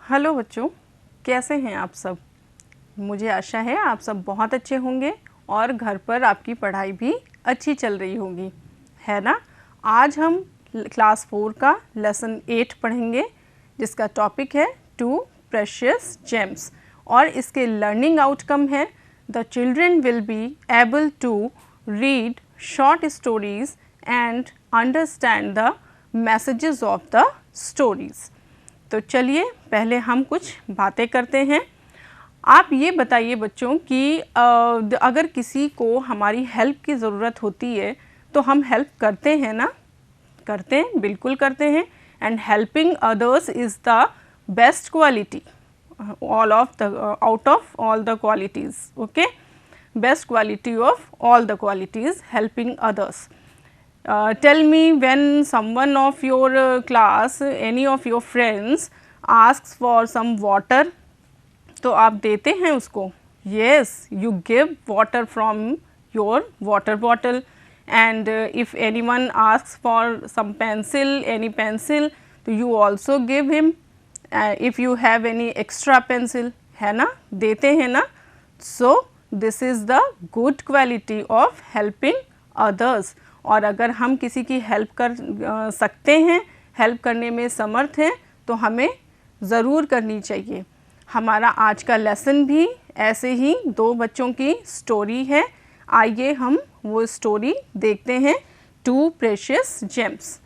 Hello बच्चों, कैसे हैं आप सब। मुझे आशा है आप सब बहुत अच्छे होंगे और घर पर आपकी पढ़ाई भी अच्छी चल रही होगी, है ना। आज हम क्लास 4 का लेसन 8 पढ़ेंगे जिसका टॉपिक है 2 प्रेशियस जेम्स और इसके लर्निंग आउटकम है the children will be able to read short stories and understand the messages of the stories. तो चलिए पहले हम कुछ बातें करते हैं। आप ये बताइए बच्चों कि अगर किसी को हमारी हेल्प की ज़रूरत होती है तो हम हेल्प करते हैं ना, करते हैं, बिल्कुल करते हैं। And helping others is the best quality out of all the qualities. Okay, best quality of all the qualities helping others. Tell me when someone of your class, any of your friends asks for some water, तो आप देते हैं उसको। Yes, you give water from your water bottle. And if anyone asks for some pencil, any pencil, तो you also give him. If you have any extra pencil, है ना, देते हैं ना। So this is the good quality of helping others. और अगर हम किसी की हेल्प कर सकते हैं, हेल्प करने में समर्थ हैं, तो हमें ज़रूर करनी चाहिए। हमारा आज का लेसन भी ऐसे ही 2 बच्चों की स्टोरी है। आइए हम वो स्टोरी देखते हैं, 2 प्रेशियस जेम्स।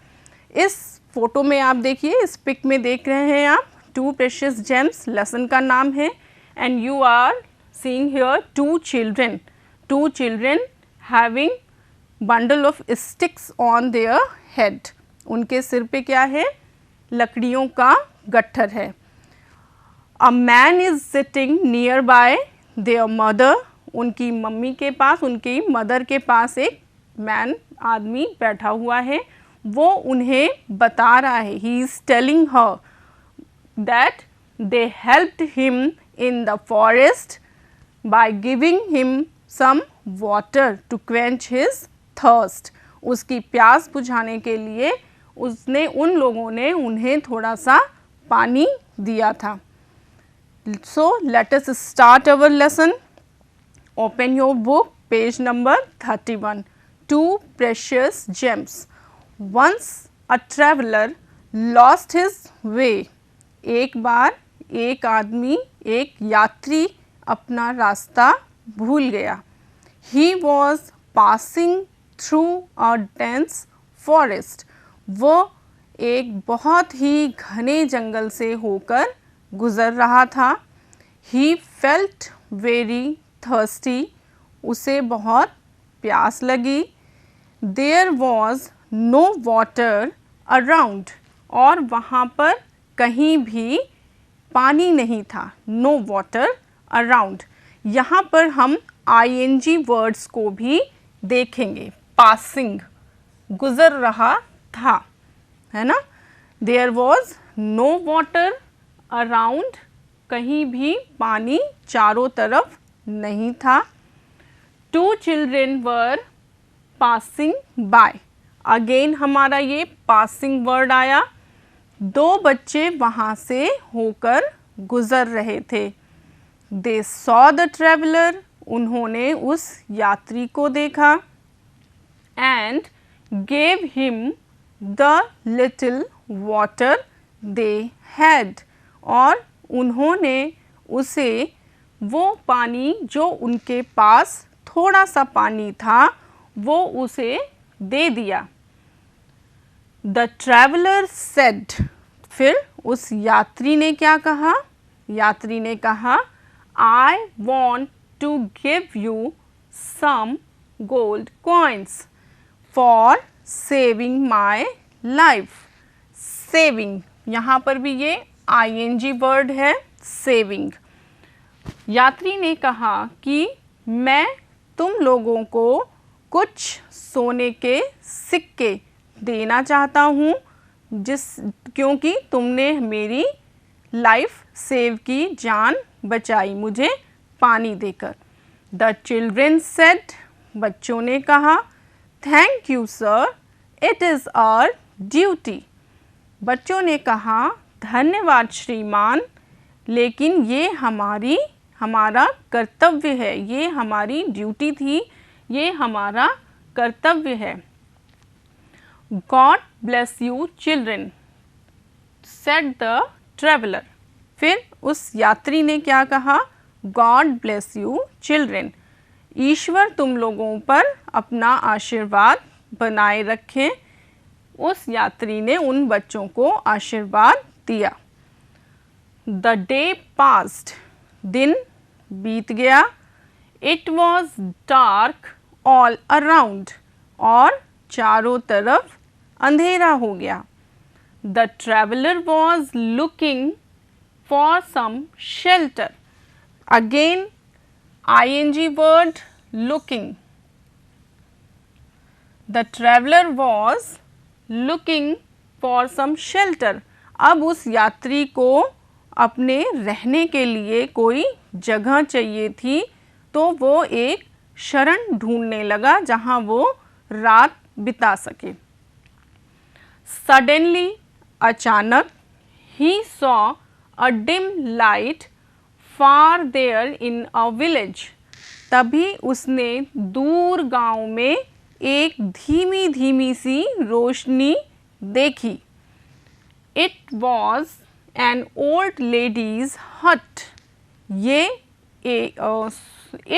इस फोटो में आप देखिए, इस पिक में देख रहे हैं आप 2 प्रेशियस जेम्स, लेसन का नाम है। And you are seeing here 2 children having bundle of sticks on their head. उनके सिर पे क्या है, लकड़ियों का गट्ठर है। A man is sitting nearby their mother. उनकी मम्मी के पास, उनकी मदर के पास एक मैन, आदमी बैठा हुआ है। वो उन्हें बता रहा है, he is telling her that they helped him in the forest by giving him some water to quench his thirst. उसकी प्यास बुझाने के लिए उन लोगों ने उन्हें थोड़ा सा पानी दिया था। So let us start our lesson. Open your book, page number 31। 2 precious gems. Once a traveller lost his way. एक बार एक आदमी, एक यात्री अपना रास्ता भूल गया। He was passing through a dense forest. वो एक बहुत ही घने जंगल से होकर गुज़र रहा था। He felt very thirsty. उसे बहुत प्यास लगी। There was no water around. और वहाँ पर कहीं भी पानी नहीं था। No water around. यहाँ पर हम ING वर्ड्स को भी देखेंगे। पासिंग, गुज़र रहा था, है ना। There was no water around, कहीं भी पानी चारों तरफ नहीं था। 2 children were passing by. Again हमारा ये पासिंग वर्ड आया। 2 बच्चे वहाँ से होकर गुज़र रहे थे। They saw the traveller. उन्होंने उस यात्री को देखा। And gave him the little water they had. और उन्होंने उसे वो पानी जो उनके पास थोड़ा सा पानी था वो उसे दे दिया। The traveller said. फिर उस यात्री ने क्या कहा, यात्री ने कहा, I want to give you some gold coins for saving my life. Saving, यहाँ पर भी ये ING वर्ड है, सेविंग। यात्री ने कहा कि मैं तुम लोगों को कुछ सोने के सिक्के देना चाहता हूँ, क्योंकि तुमने मेरी लाइफ सेव की, जान बचाई मुझे पानी देकर। The children said. बच्चों ने कहा, thank you sir, it is our duty. बच्चों ने कहा, धन्यवाद श्रीमान, लेकिन ये हमारा कर्तव्य है, ये हमारी ड्यूटी थी, ये हमारा कर्तव्य है। God bless you children, said the traveller. फिर उस यात्री ने क्या कहा? गॉड ब्लेस यू चिल्ड्रन, ईश्वर तुम लोगों पर अपना आशीर्वाद बनाए रखें। उस यात्री ने उन बच्चों को आशीर्वाद दिया। द डे पास्ड, दिन बीत गया। It was dark all around, और चारों तरफ अंधेरा हो गया। The traveller was looking for some shelter, again ing word looking. The traveler was looking for some shelter. अब उस यात्री को अपने रहने के लिए कोई जगह चाहिए थी, तो वो एक शरण ढूंढने लगा जहाँ वो रात बिता सके। Suddenly, अचानक, he saw a dim light far there in a village. तभी उसने दूर गांव में एक धीमी धीमी सी रोशनी देखी। It was an old lady's hut.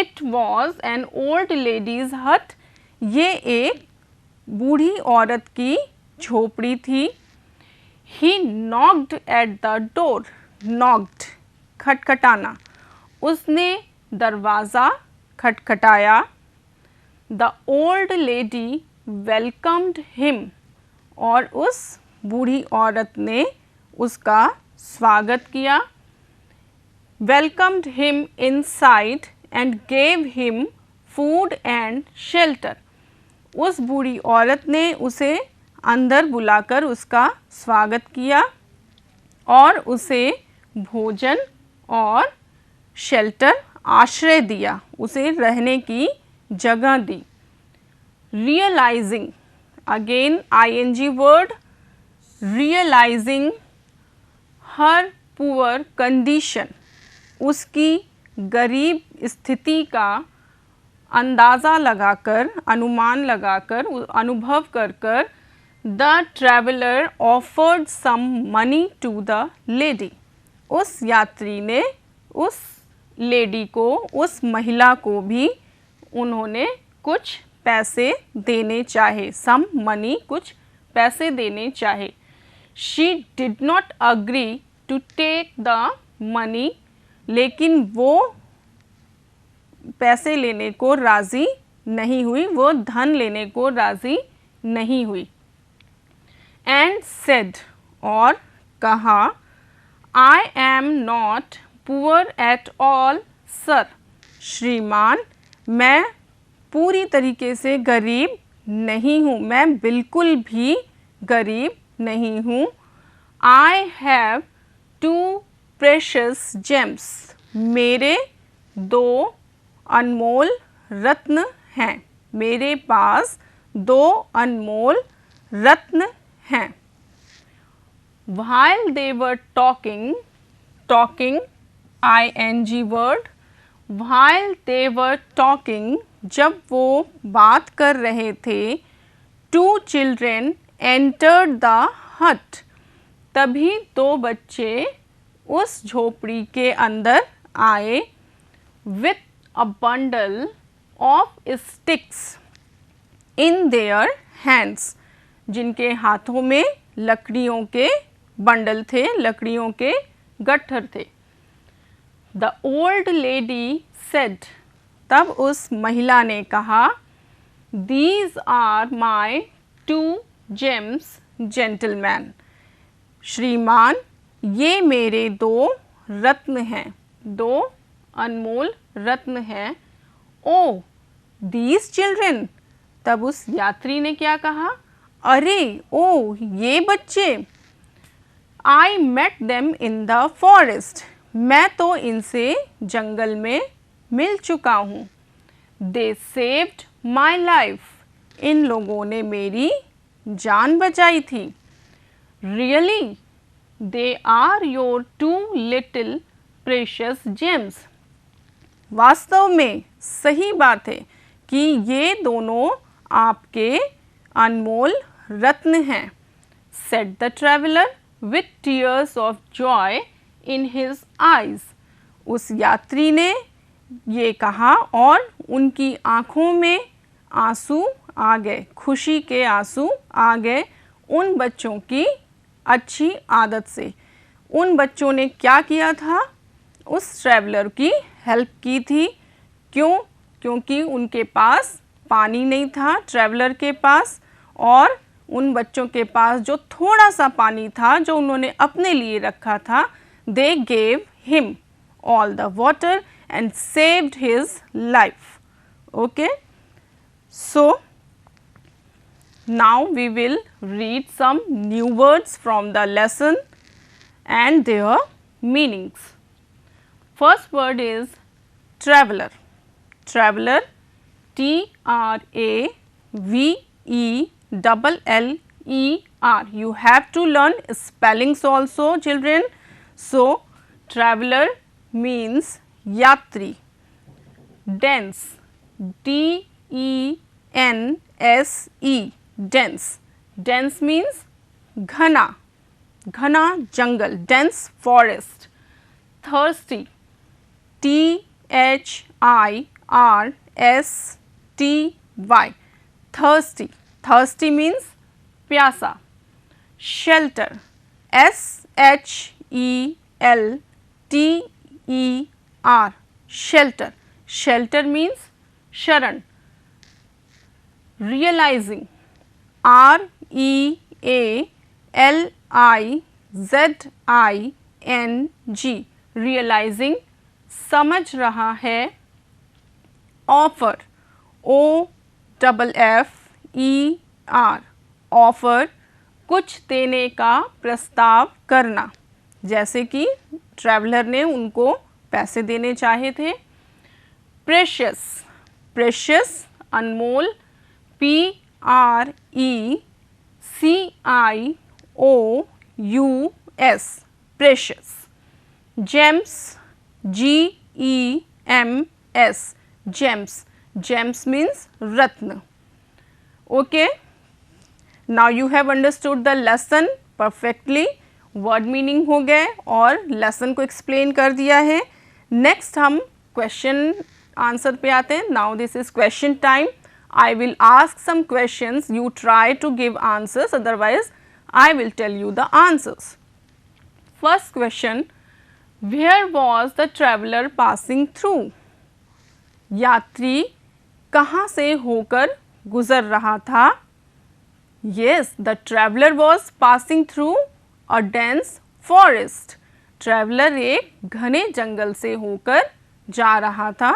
It was an old lady's hut. ये एक बूढ़ी औरत की झोपड़ी थी। He knocked at the door. Knocked, खटखटाना। उसने दरवाज़ा खटखटाया। The old lady welcomed him, और उस बूढ़ी औरत ने उसका स्वागत किया। Welcomed him inside and gave him food and shelter. उस बूढ़ी औरत ने उसे अंदर बुलाकर उसका स्वागत किया और उसे भोजन और शेल्टर, आश्रय दिया, उसे रहने की जगह दी। Realizing, again ing word, realizing her poor condition, उसकी गरीब स्थिति का अंदाज़ा लगाकर, अनुमान लगाकर, अनुभव कर the traveller offered some money to the lady. उस यात्री ने उस लेडी को, उस महिला को भी उन्होंने कुछ पैसे देने चाहे, सम मनी, कुछ पैसे देने चाहे। She did not agree to take the money, लेकिन वो पैसे लेने को राज़ी नहीं हुई, वो धन लेने को राज़ी नहीं हुई। एंड सेड, और कहा, I am not poor at all sir. श्रीमान, मैं पूरी तरीके से गरीब नहीं हूँ, मैं बिल्कुल भी गरीब नहीं हूँ। आई हैव 2 प्रेशियस जेम्स, मेरे 2 अनमोल रत्न हैं, मेरे पास 2 अनमोल रत्न हैं। While they were talking, ing word, while they were talking, जब वो बात कर रहे थे, 2 children entered the hut, तभी 2 बच्चे उस झोपड़ी के अंदर आए। with a bundle of sticks in their hands, जिनके हाथों में लकड़ियों के बंडल थे, लकड़ियों के गट्ठर थे। द ओल्ड लेडी सेड, तब उस महिला ने कहा, these are my 2 gems gentleman. श्रीमान, ये मेरे 2 रत्न हैं, 2 अनमोल रत्न हैं। ओ दीज चिल्ड्रन, तब उस यात्री ने क्या कहा, अरे ओ ये बच्चे। I met them in the forest, मैं तो इनसे जंगल में मिल चुका हूँ। दे सेव्ड माई लाइफ, इन लोगों ने मेरी जान बचाई थी। Really they are your 2 little precious gems. वास्तव में सही बात है कि ये दोनों आपके अनमोल रत्न हैं, said the traveler with tears of joy in his eyes. उस यात्री ने ये कहा और उनकी आँखों में आंसू आ गए, खुशी के आंसू आ गए उन बच्चों की अच्छी आदत से। उन बच्चों ने क्या किया था? उस ट्रैवलर की हेल्प की थी। क्यों? क्योंकि उनके पास पानी नहीं था ट्रैवलर के पास, और उन बच्चों के पास जो थोड़ा सा पानी था जो उन्होंने अपने लिए रखा था, they gave him all the water and saved his life. Okay, so now we will read some new words from the lesson and their meanings. First word is traveler. Traveler, T-R-A-V-E-L-L-E-R. You have to learn spellings also, children. So, traveler means yatri. Dense, D-E-N-S-E. dense. Dense means घना, घना जंगल, dense forest. Thirsty, T-H-I-R-S-T-Y. Thirsty. Thirsty means प्यासा. Shelter, S-H-E-L-T-E-R. Shelter. Shelter means शरण. Realizing, R-E-A-L-I-Z-I-N-G. Realizing, समझ रहा है. Offer, O-F-F-E-R. Offer, कुछ देने का प्रस्ताव करना, जैसे कि ट्रैवलर ने उनको पैसे देने चाहे थे. Precious, precious Anmol, P-R-E-C-I-O-U-S. Precious. Gems, G-E-M-S. Gems. Gems means Ratna. Okay. Now you have understood the lesson perfectly. Word meaning हो गए और lesson को explain कर दिया है. Next हम question answer पे आते हैं. Now this is question time. I will ask some questions, you try to give answers, otherwise I will tell you the answers. First question, where was the traveler passing through? यात्री कहाँ से होकर गुजर रहा था? Yes, the traveler was passing through a dense forest. Traveler एक घने जंगल से होकर जा रहा था.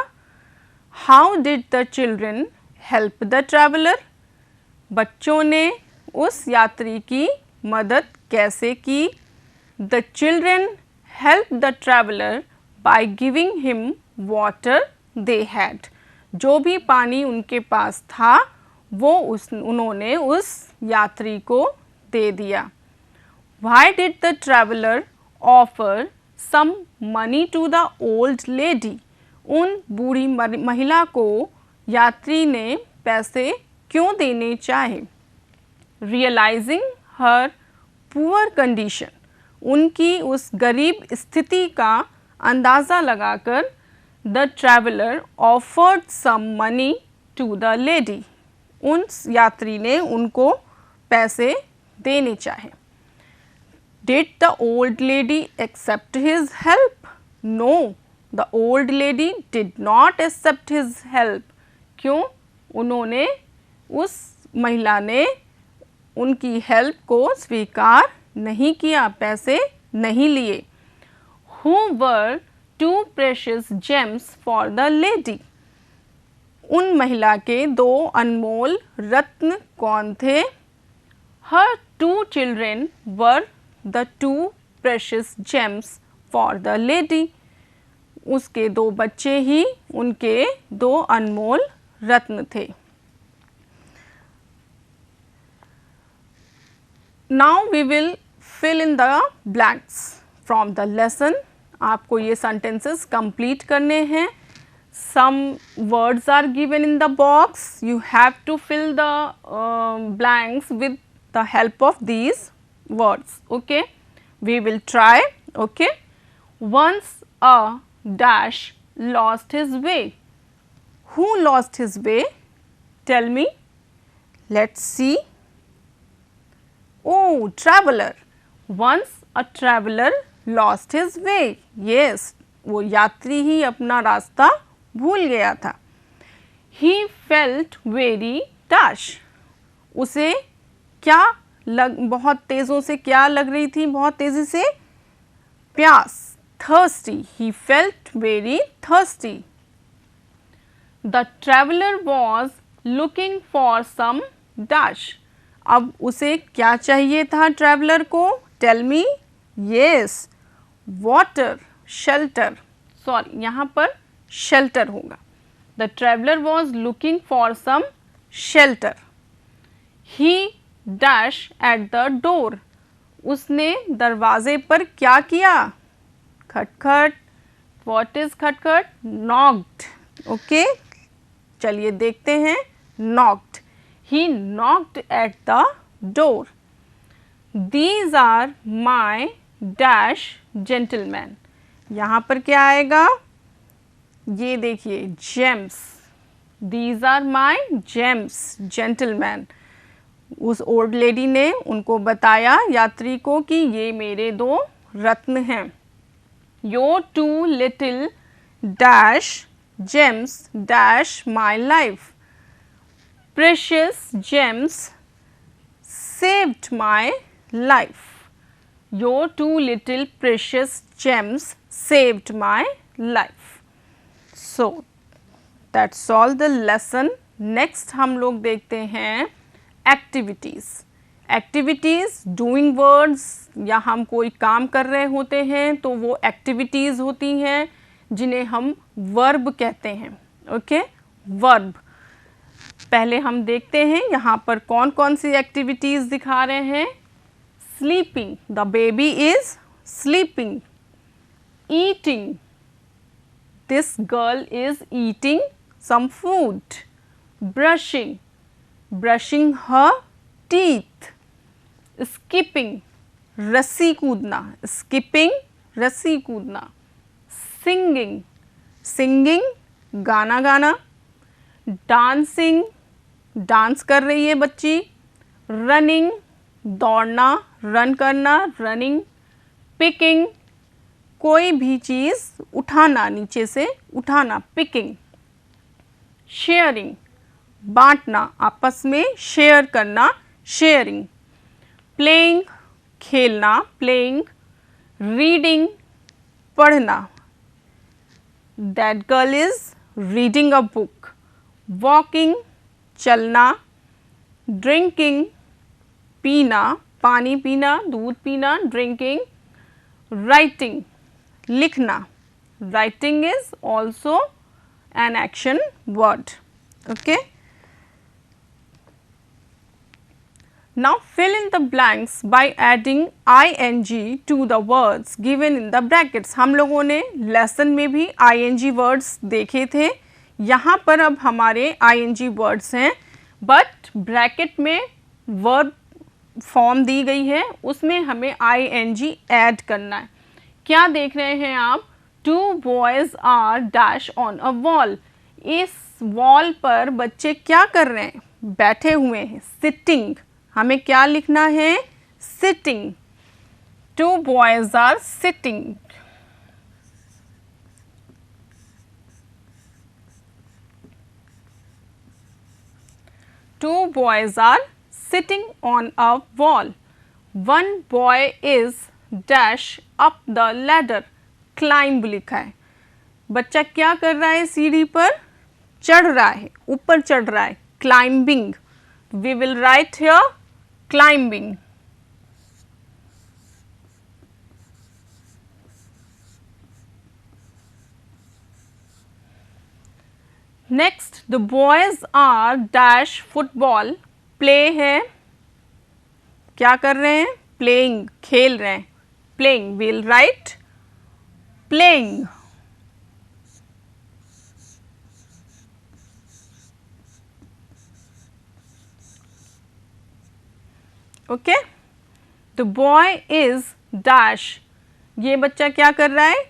How did the children help the traveler? बच्चों ने उस यात्री की मदद कैसे की? The children helped the traveler by giving him water they had. जो भी पानी उनके पास था वो उन्होंने उस यात्री को दे दिया. Why did the traveler offer some money to the old lady? उन बूढ़ी महिला को यात्री ने पैसे क्यों देने चाहे? Realizing her poor condition, उनकी उस गरीब स्थिति का अंदाज़ा लगाकर the traveler offered some money to the lady. उन यात्री ने उनको पैसे देने चाहे. Did the old lady accept his help? No, the old lady did not accept his help. क्यों? उन्होंने उस महिला ने उनकी हेल्प को स्वीकार नहीं किया, पैसे नहीं लिए. Who were two precious gems for the lady? उन महिला के दो अनमोल रत्न कौन थे? Her two children were the two precious gems for the lady. उसके दो बच्चे ही उनके दो अनमोल रत्न थे. Now we will fill in the blanks from the lesson. आपको ये सेंटेंसेस कंप्लीट करने हैं. Some words are given in the box. You have to fill the blanks with the help of these words. Okay, we will try. Okay, once a dash lost his way. Who lost his way? Tell me. Let's see. Oh, traveler. Once a traveler lost his way. Yes, वो यात्री ही अपना रास्ता भूल गया था. He felt very dash. उसे क्या बहुत तेज़ों से क्या लग रही थी, बहुत तेज़ी से प्यास. Thirsty. He felt very thirsty. The traveler was looking for some dash. अब उसे क्या चाहिए था ट्रैवलर को? Tell me. Yes, water, shelter. Sorry, यहाँ पर शेल्टर होगा. The traveller was looking for some shelter. He dash at the door. उसने दरवाजे पर क्या किया? खटखट. वॉट इज खटखट? नॉक्ड. ओके, चलिए देखते हैं. Knocked. He knocked at the door. These are my dash gentlemen. यहाँ पर क्या आएगा? ये देखिए, gems. These are my gems, gentlemen. उस ओल्ड लेडी ने उनको बताया यात्री को कि ये मेरे 2 रत्न हैं. Your 2 little dash gems dash my life. Precious gems saved my life. Your 2 little precious gems saved my life. So that's all the lesson. Next हम लोग देखते हैं activities. Activities, doing words, या हम कोई काम कर रहे होते हैं तो वो activities होती हैं जिन्हें हम verb कहते हैं. Okay? Verb. पहले हम देखते हैं यहाँ पर कौन कौन सी एक्टिविटीज़ दिखा रहे हैं. Sleeping. The baby is sleeping. Eating. This girl is eating some food. Brushing. Brushing her teeth. Skipping. रस्सी कूदना. स्किपिंग, रस्सी कूदना. सिंगिंग. सिंगिंग, गाना गाना. डांसिंग, डांस कर रही है बच्ची. रनिंग, दौड़ना, रन करना, रनिंग. पिकिंग, कोई भी चीज़ उठाना, नीचे से उठाना, पिकिंग. शेयरिंग, बांटना, आपस में शेयर करना, शेयरिंग. प्लेइंग, खेलना, प्लेइंग. रीडिंग, पढ़ना. That girl is reading a book. Walking, चलना. ड्रिंकिंग, पीना, पानी पीना, दूध पीना, ड्रिंकिंग. राइटिंग, लिखना. Writing is also an action word. Okay, now fill in the blanks by adding ing to the words given in the brackets. हम लोगों ने लेसन में भी ing वर्ड्स देखे थे. यहाँ पर अब हमारे ing वर्ड्स हैं, बट ब्रैकेट में वर्ब फॉर्म दी गई है, उसमें हमें ing ऐड करना है. क्या देख रहे हैं आप? 2 boys are dash on a wall. इस वॉल पर बच्चे क्या कर रहे हैं? बैठे हुए हैं. सिटिंग, हमें क्या लिखना है? Sitting. 2 boys are sitting. Two boys are sitting on a wall. One boy is dash up the ladder. Climb लिखा है. बच्चा क्या कर रहा है? सीढ़ी पर चढ़ रहा है, ऊपर चढ़ रहा है. Climbing. We will write here climbing. Next, the boys are dash football. Play है, क्या कर रहे हैं? Playing, खेल रहे हैं. Playing. We'll write playing. Okay, the boy is dash. ये बच्चा क्या कर रहा है?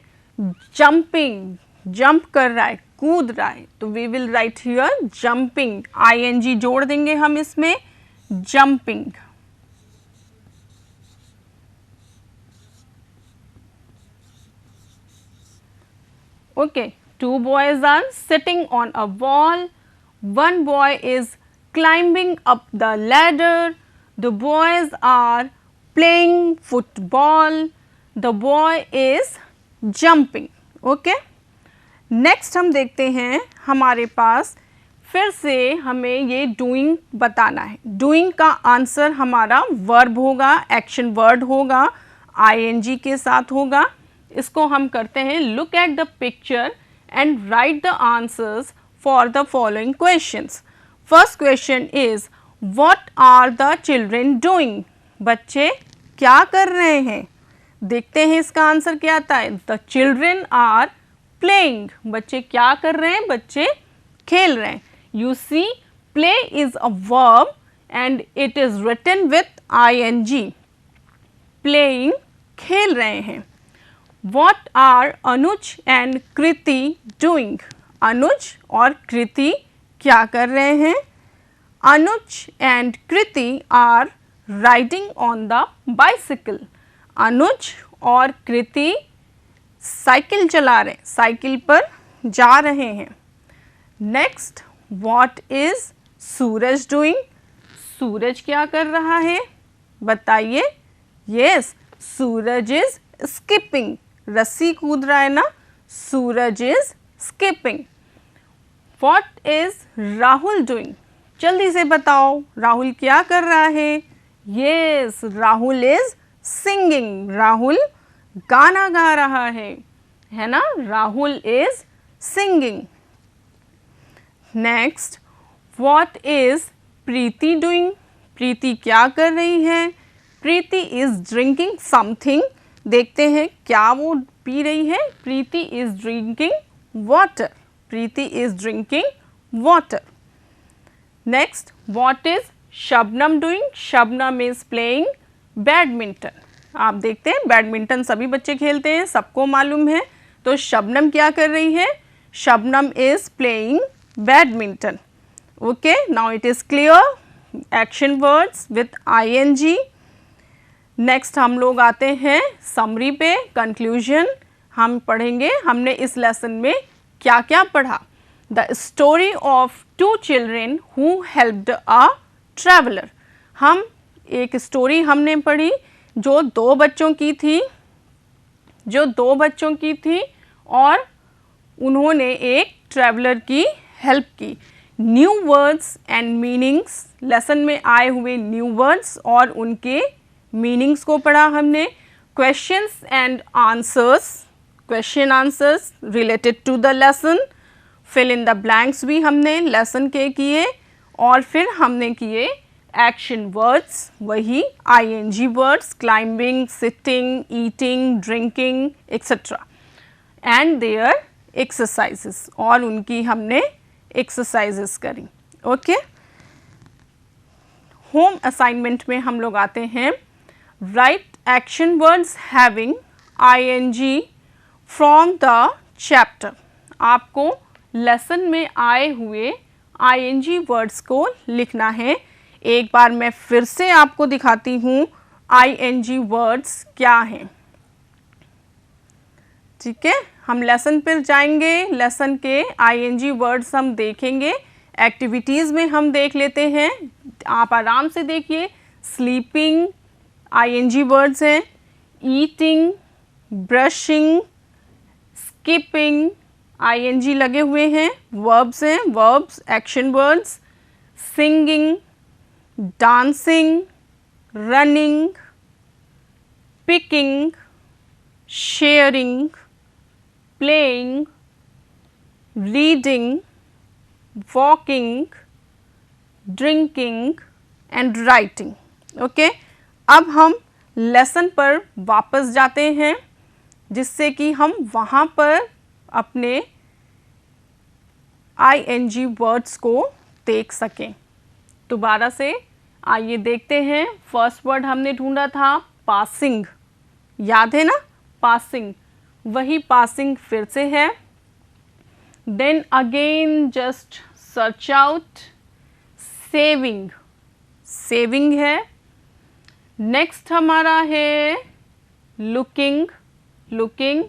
जंपिंग, जंप कर रहा है, कूद रहा है. तो we will write here jumping, ing जोड़ देंगे हम इसमें, jumping. Okay, two boys are sitting on a wall. One boy is climbing up the ladder. The boys are playing football. The boy is jumping. Okay. Next हम देखते हैं, हमारे पास फिर से हमें ये डूइंग बताना है. डूइंग का आंसर हमारा वर्ब होगा, एक्शन वर्ड होगा, ing के साथ होगा. इसको हम करते हैं, look at the picture and write the answers for the following questions. First question is what are the children doing? बच्चे क्या कर रहे हैं? देखते हैं इसका आंसर क्या आता है. The children are playing. बच्चे क्या कर रहे हैं? बच्चे खेल रहे हैं. You see, play is a verb and it is written with ing. Playing, खेल रहे हैं. What are Anuj and Kriti doing? अनुज और कृति क्या कर रहे हैं? Anuj and Kriti are riding on the bicycle. अनुज और कृति साइकिल चला रहे हैं, साइकिल पर जा रहे हैं. Next, what is Suraj doing? सूरज क्या कर रहा है? बताइए. Yes, Suraj is skipping. रस्सी कूद रहा है ना. Suraj is skipping. What is Rahul doing? जल्दी से बताओ, राहुल क्या कर रहा है? Yes, Rahul is singing. Rahul गाना गा रहा है ना. Rahul is singing. Next, what is Preeti doing? Preeti क्या कर रही है? Preeti is drinking something. देखते हैं क्या वो पी रही है. Preeti is drinking water. Preeti is drinking water. Next, what is Shabnam doing? Shabnam is playing badminton. आप देखते हैं बैडमिंटन सभी बच्चे खेलते हैं, सबको मालूम है. तो शबनम क्या कर रही है? Shabnam is playing badminton. Okay, now it is clear. Action words with ing. Next हम लोग आते हैं समरी पे, कंक्लूजन. हम पढ़ेंगे हमने इस लेसन में क्या क्या पढ़ा. The story of two children who helped a traveller. हम एक स्टोरी हमने पढ़ी जो दो बच्चों की थी और उन्होंने एक ट्रैवलर की हेल्प की. New words and meanings, lesson में आए हुए न्यू वर्ड्स और उनके मीनिंग्स को पढ़ा हमने. Questions and answers, question answers related to the lesson. Fill in the blanks भी हमने लेसन के किए. और फिर हमने किए एक्शन वर्ड्स, वही ing words, climbing, sitting, eating, drinking etcetera. And their exercises, और उनकी हमने एक्सरसाइजेस करी. ओके, होम असाइनमेंट में हम लोग आते हैं. Right action words having ing from the chapter. आपको लेसन में आए हुए ing वर्ड्स को लिखना है. एक बार मैं फिर से आपको दिखाती हूँ ing वर्ड्स क्या हैं. ठीक है, हम लेसन पर जाएंगे. लेसन के ing वर्ड्स हम देखेंगे. एक्टिविटीज़ में हम देख लेते हैं. आप आराम से देखिए. स्लीपिंग ing वर्ड्स हैं. ईटिंग, ब्रशिंग, स्किपिंग ing लगे हुए हैं. वर्ब्स हैं, verbs action words. Singing, dancing, running, picking, sharing, playing, reading, walking, drinking and writing. Okay, अब हम लेसन पर वापस जाते हैं. जिससे कि हम वहाँ पर अपने ing वर्ड्स को देख सकें। दोबारा से आइए देखते हैं। फर्स्ट वर्ड हमने ढूंढा था पासिंग, याद है ना, पासिंग, वही पासिंग फिर से है। Then again just search out, saving, saving है। नेक्स्ट हमारा है लुकिंग, लुकिंग,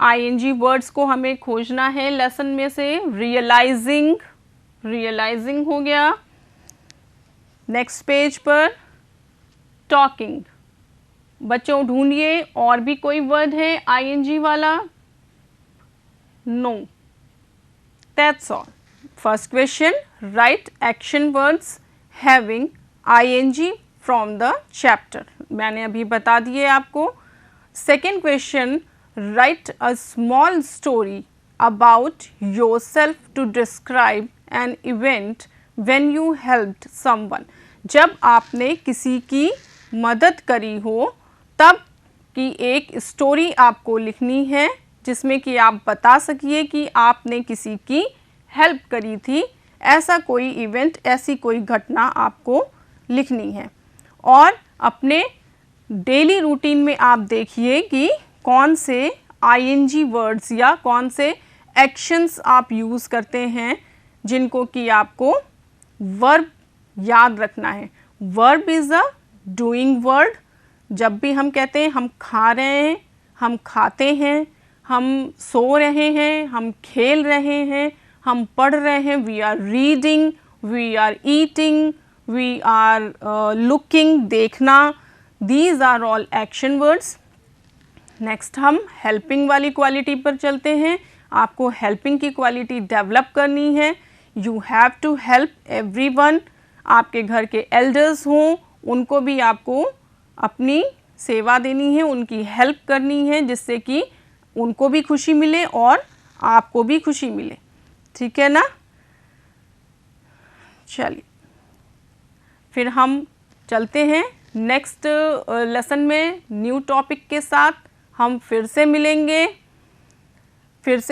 ing वर्ड्स को हमें खोजना है लेसन में से। रियलाइजिंग, रियलाइजिंग हो गया। नेक्स्ट पेज पर टॉकिंग। बच्चों ढूंढिए और भी कोई वर्ड है ing वाला। No, that's all. First question, write action words having ing from the chapter, मैंने अभी बता दिए आपको। Second question, write a small story about yourself to describe an event when you helped someone, जब आपने किसी की मदद करी हो तब की एक स्टोरी आपको लिखनी है जिसमें कि आप बता सकिए कि आपने किसी की हेल्प करी थी। ऐसा कोई इवेंट, ऐसी कोई घटना आपको लिखनी है। और अपने डेली रूटीन में आप देखिए कि कौन से ing वर्ड्स या कौन से एक्शंस आप यूज़ करते हैं जिनको कि आपको वर्ब याद रखना है। Verb is a doing word. जब भी हम कहते हैं हम खा रहे हैं, हम खाते हैं, हम सो रहे हैं, हम खेल रहे हैं, हम पढ़ रहे हैं, we are reading, we are eating, we are looking, देखना, these are all action words. Next हम हेल्पिंग वाली क्वालिटी पर चलते हैं। आपको हेल्पिंग की क्वालिटी डेवलप करनी है। You have to help everyone. आपके घर के एल्डर्स हों, उनको भी आपको अपनी सेवा देनी है, उनकी हेल्प करनी है, जिससे कि उनको भी खुशी मिले और आपको भी खुशी मिले। ठीक है ना। चलिए फिर हम चलते हैं नेक्स्ट लेसन में न्यू टॉपिक के साथ। हम फिर से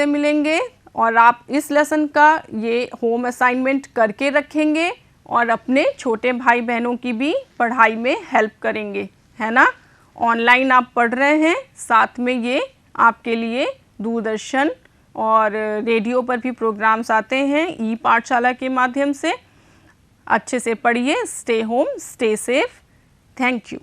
मिलेंगे और आप इस लेसन का ये होम असाइनमेंट करके रखेंगे और अपने छोटे भाई बहनों की भी पढ़ाई में हेल्प करेंगे, है ना। ऑनलाइन आप पढ़ रहे हैं, साथ में ये आपके लिए दूरदर्शन और रेडियो पर भी प्रोग्राम्स आते हैं ई पाठशाला के माध्यम से। अच्छे से पढ़िए। Stay home, stay safe. Thank you.